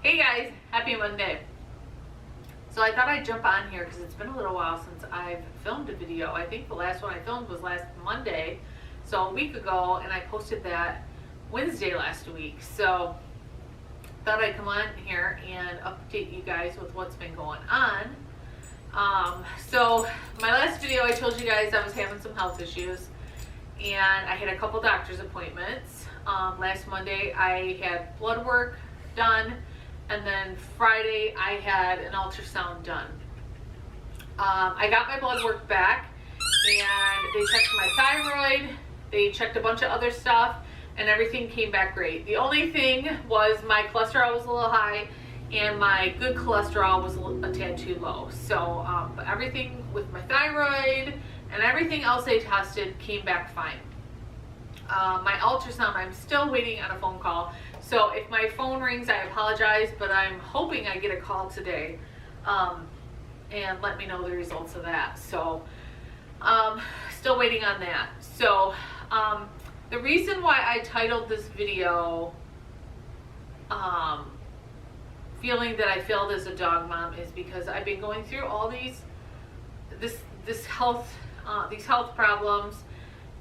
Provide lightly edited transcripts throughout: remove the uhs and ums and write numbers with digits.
Hey guys, happy Monday. So I thought I'd jump on here because it's been a little while since I've filmed a video. I think the last one I filmed was last Monday, so a week ago, and I posted that Wednesday last week. So thought I'd come on here and update you guys with what's been going on. So my last video I told you guys I was having some health issues and I had a couple doctor's appointments. Last Monday I had blood work done, and then Friday I had an ultrasound done. I got my blood work back and they checked my thyroid, they checked a bunch of other stuff, and everything came back great. The only thing was my cholesterol was a little high and my good cholesterol was a tad too low. So but everything with my thyroid and everything else they tested came back fine. My ultrasound, I'm still waiting on a phone call. So if my phone rings, I apologize, but I'm hoping I get a call today and let me know the results of that. So still waiting on that. So the reason why I titled this video feeling that I failed as a dog mom is because I've been going through all these health problems,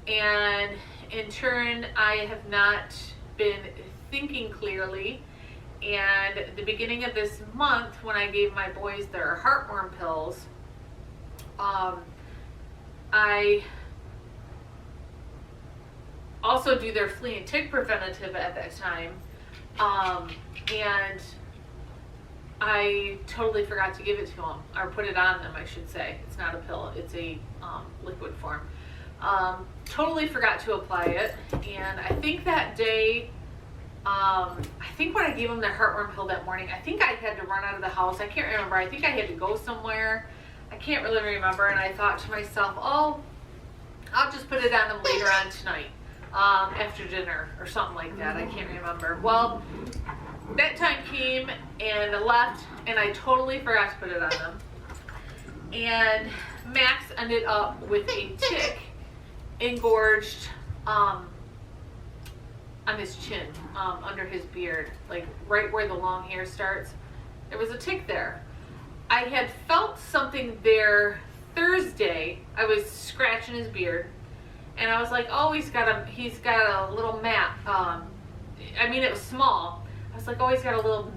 and in turn I have not been thinking clearly. And at the beginning of this month, when I gave my boys their heartworm pills, I also do their flea and tick preventative at that time, and I totally forgot to give it to them, or put it on them, I should say. It's not a pill, it's a liquid form. Totally forgot to apply it, and I think that day, I think when I gave them their heartworm pill that morning, I think I had to run out of the house. I can't remember. I think I had to go somewhere. I can't really remember, and I thought to myself, oh, I'll just put it on them later on tonight, after dinner or something like that. I can't remember. Well, that time came and I left, and I totally forgot to put it on them. And Max ended up with a tick engorged on his chin, under his beard, like right where the long hair starts. There was a tick there. I had felt something there Thursday. I was scratching his beard, and I was like, oh, he's got a little mat. I mean, it was small. I was like, oh, he's got a little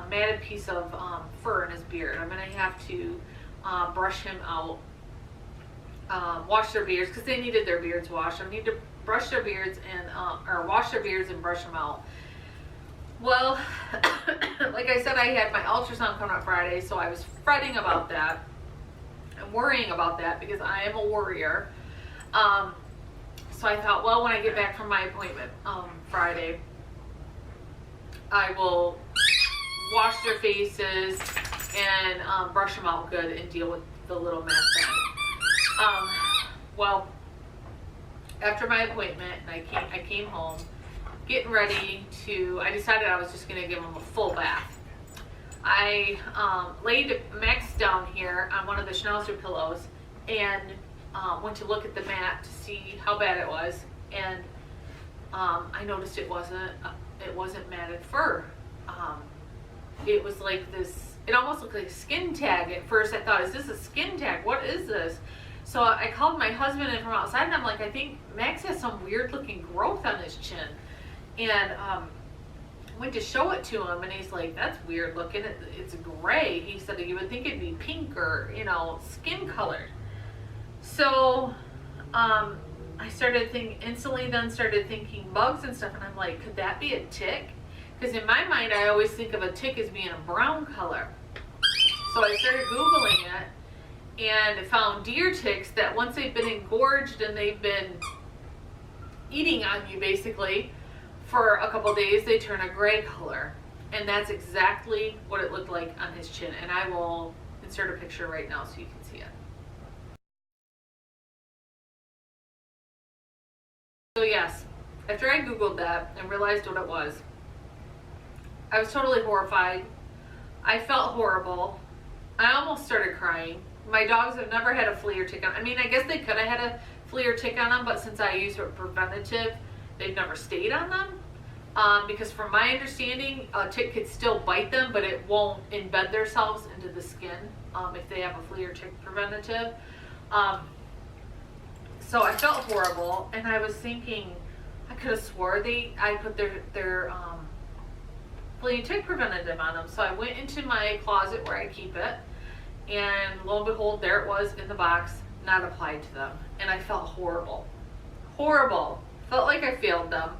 matted piece of fur in his beard. I'm gonna have to brush him out, wash their beards, because they needed their beards washed. I need to brush their beards and or wash their beards and brush them out. Well, like I said, I had my ultrasound coming up Friday, so I was fretting about that and worrying about that because I am a worrier. So I thought, well, when I get back from my appointment Friday, I will wash their faces and brush them out good and deal with the little mess then. Well, after my appointment, and I came home, getting ready to, I decided I was just going to give him a full bath. I laid Max down here on one of the Schnauzer pillows and went to look at the mat to see how bad it was, and I noticed it wasn't matted fur. It was like this, it almost looked like a skin tag. At first I thought, is this a skin tag? What is this? So I called my husband in from outside, and I'm like, I think Max has some weird looking growth on his chin. And went to show it to him, and he's like, that's weird looking. It's gray. He said you would think it'd be pink or, skin colored. So I instantly started thinking bugs and stuff, and I'm like, could that be a tick? Because in my mind, I always think of a tick as being a brown color. So I started Googling it and found deer ticks that once they've been engorged and they've been eating on you basically for a couple days, they turn a gray color. And that's exactly what it looked like on his chin. And I will insert a picture right now so you can see it. So yes, after I Googled that and realized what it was, I was totally horrified. I felt horrible. I almost started crying. My dogs have never had a flea or tick on. I mean, I guess they could have had a flea or tick on them, but since I use a preventative, they've never stayed on them. because from my understanding, a tick could still bite them, but it won't embed themselves into the skin if they have a flea or tick preventative. So I felt horrible, and I was thinking, I could have swore I put their flea and tick preventative on them. So I went into my closet where I keep it, and lo and behold, there it was in the box, not applied to them. And I felt horrible. Horrible. Felt like I failed them.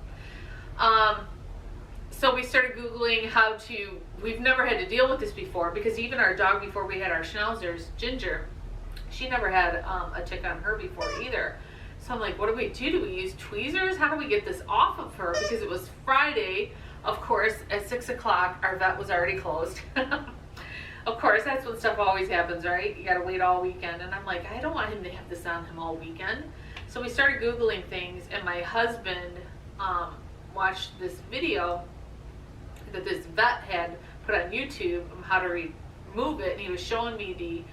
So we started Googling we've never had to deal with this before, because even our dog, before we had our Schnauzers, Ginger, she never had a tick on her before either. So I'm like, what do we do? Do we use tweezers? How do we get this off of her? Because it was Friday, of course, at 6 o'clock, our vet was already closed. Of course, that's when stuff always happens, right? You gotta wait all weekend. And I'm like, I don't want him to have this on him all weekend. So we started Googling things, and my husband watched this video that this vet had put on YouTube on how to remove it, and he was showing me the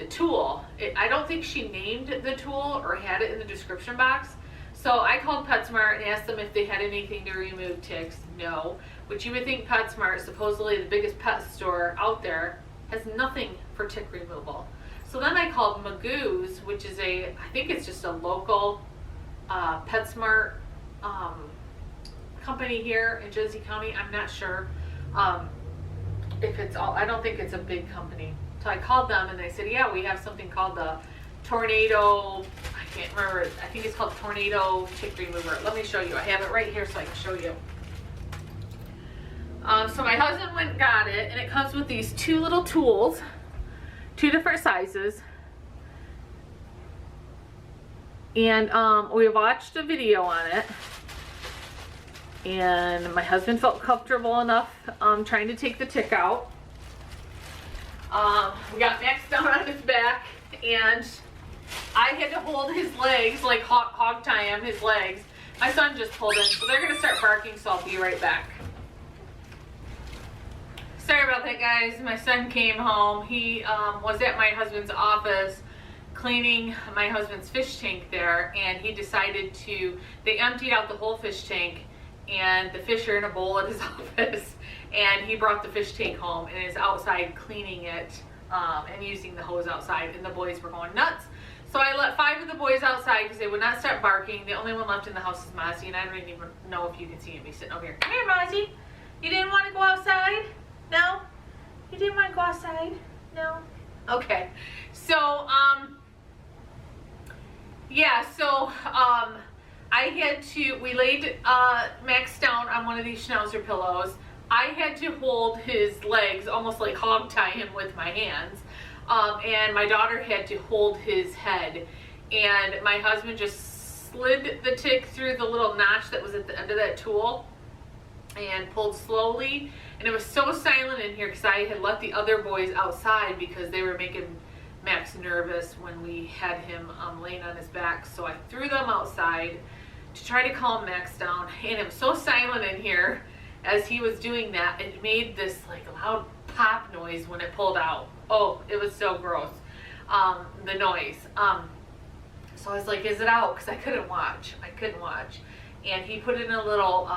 tool. I don't think she named the tool or had it in the description box. So I called PetSmart and asked them if they had anything to remove ticks. No. Which you would think PetSmart, supposedly the biggest pet store out there, has nothing for tick removal. So then I called Magoo's, which is I think it's just a local PetSmart company here in Jersey County. I'm not sure if it's I don't think it's a big company. So I called them, and they said, yeah, we have something called the Tornado, I can't remember, I think it's called Tornado Tick Remover. Let me show you. I have it right here so I can show you. So my husband went and got it, and it comes with these two little tools, two different sizes. And we watched a video on it, and my husband felt comfortable enough trying to take the tick out. We got Max down on his back, and I had to hold his legs, like hog tie him, his legs. My son just pulled in, so they're going to start barking, so I'll be right back. Sorry about that, guys. My son came home. He was at my husband's office cleaning my husband's fish tank there, and he decided they emptied out the whole fish tank, and the fish are in a bowl at his office, and he brought the fish tank home and is outside cleaning it and using the hose outside, and the boys were going nuts. So I let 5 of the boys outside because they would not stop barking. The only one left in the house is Mozzie, and I don't even know if you can see him. He's sitting over here. Come here, Mozzie. You didn't want to go outside? No? You didn't want to go outside? No? Okay. So, yeah, so, we laid Max down on one of these Schnauzer pillows. I had to hold his legs, almost like hog tie him with my hands. And my daughter had to hold his head. And my husband just slid the tick through the little notch that was at the end of that tool and pulled slowly. And it was so silent in here because I had let the other boys outside because they were making Max nervous when we had him laying on his back. So I threw them outside to try to calm Max down. And it was so silent in here as he was doing that, it made this like loud pop noise when it pulled out. Oh, it was so gross, the noise. So I was like, is it out? Because I couldn't watch. And he put it in a little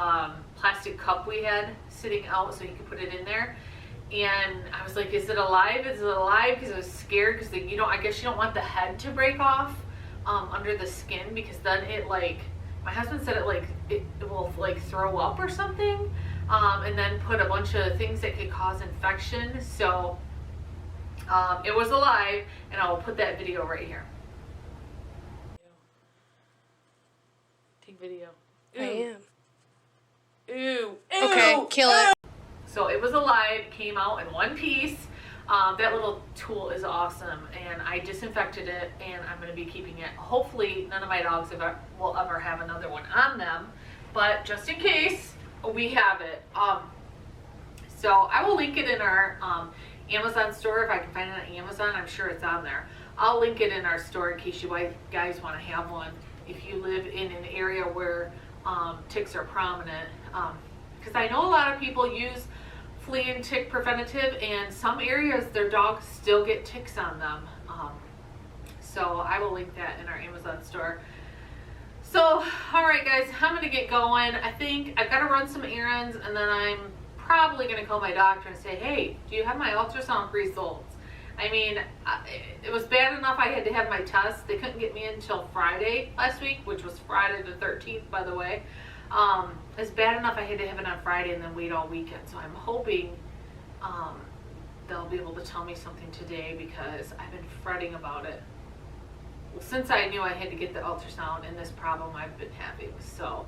plastic cup we had sitting out so he could put it in there. And I was like, is it alive? Is it alive? Because I was scared because, I guess you don't want the head to break off under the skin, because then it my husband said it will throw up or something, and then put a bunch of things that could cause infection. So it was alive, and I will put that video right here. Take video. I am. Ooh. Okay, kill it. So it was alive, came out in one piece. That little tool is awesome, and I disinfected it, and I'm going to be keeping it. Hopefully none of my dogs will ever have another one on them, but just in case, we have it. So I will link it in our Amazon store. If I can find it on Amazon, I'm sure it's on there. I'll link it in our store in case you guys want to have one if you live in an area where ticks are prominent, because I know a lot of people use flea and tick preventative, and some areas their dogs still get ticks on them. So I will link that in our Amazon store. So all right guys, I'm gonna get going. I think I've got to run some errands, and then I'm probably gonna call my doctor and say, hey, do you have my ultrasound results? I mean, it was bad enough I had to have my test. They couldn't get me in until Friday last week, which was Friday the 13th, by the way. It's bad enough I had to have it on Friday and then wait all weekend. So I'm hoping they'll be able to tell me something today, because I've been fretting about it since I knew I had to get the ultrasound and this problem I've been having. So,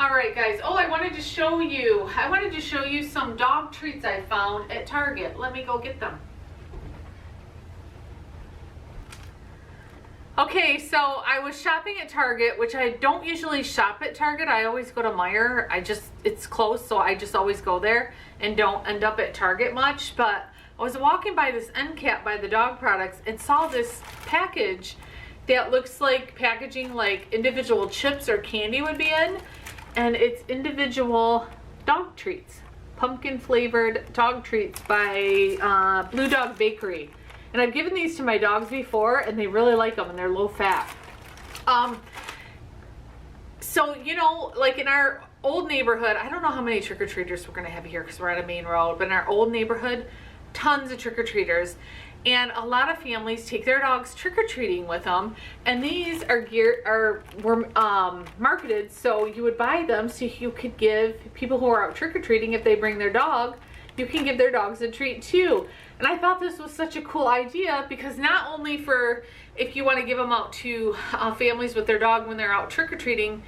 all right guys. Oh, I wanted to show you some dog treats I found at Target. Let me go get them. Okay, so I was shopping at Target, which I don't usually shop at Target. I always go to Meijer. It's close, so I just always go there and don't end up at Target much. But I was walking by this end cap by the dog products and saw this package that looks like packaging like individual chips or candy would be in. And it's individual dog treats. Pumpkin flavored dog treats by Blue Dog Bakery. And I've given these to my dogs before, and they really like them, and they're low fat. So, you know, like in our old neighborhood, I don't know how many trick-or-treaters we're gonna have here because we're at a main road, but in our old neighborhood, tons of trick-or-treaters. And a lot of families take their dogs trick-or-treating with them, and these were marketed so you would buy them so you could give people who are out trick-or-treating, if they bring their dog, you can give their dogs a treat too. And I thought this was such a cool idea, because not only for if you want to give them out to families with their dog when they're out trick-or-treating,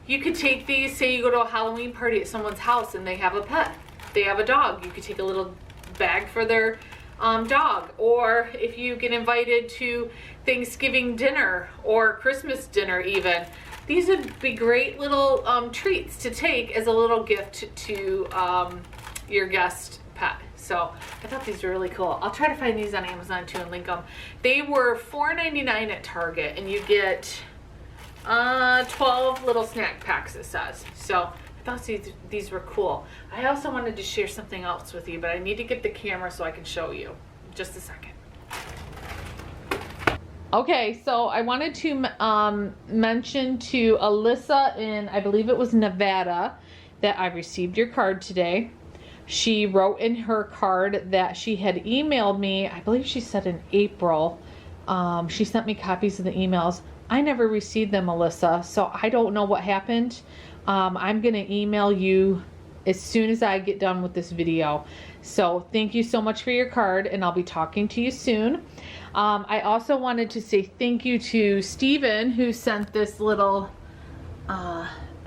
you could take these, say you go to a Halloween party at someone's house and they have a pet, they have a dog, you could take a little bag for their dog. Or if you get invited to Thanksgiving dinner or Christmas dinner even, these would be great little treats to take as a little gift to your guest pet. So I thought these were really cool. I'll try to find these on Amazon too and link them. They were $4.99 at Target, and you get 12 little snack packs, it says. So I thought these were cool. I also wanted to share something else with you, but I need to get the camera so I can show you. Just a second. Okay, so I wanted to mention to Alyssa in, I believe it was Nevada, that I received your card today. She wrote in her card that she had emailed me, I believe she said in April. She sent me copies of the emails. I never received them, Alyssa, so I don't know what happened. I'm going to email you as soon as I get done with this video. So thank you so much for your card, and I'll be talking to you soon. I also wanted to say thank you to Steven, who sent this little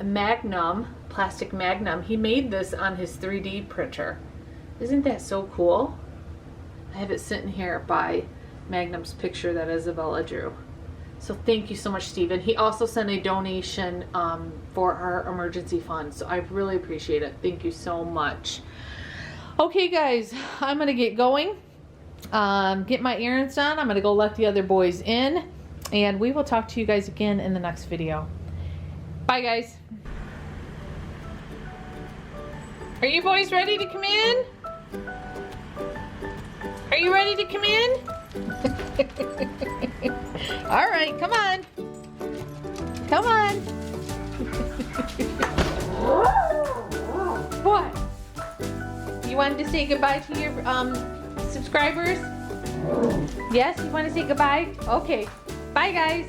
Magnum, plastic Magnum. He made this on his 3D printer. Isn't that so cool? I have it sitting here by Magnum's picture that Isabella drew. So thank you so much, Steven. He also sent a donation for our emergency fund, so I really appreciate it. Thank you so much. Okay guys, I'm gonna get going, get my errands done. I'm gonna go let the other boys in, and we will talk to you guys again in the next video. Bye guys. Are you boys ready to come in? Are you ready to come in? All right, come on. Come on. What? You wanted to say goodbye to your subscribers? Yes, you want to say goodbye? Okay. Bye guys.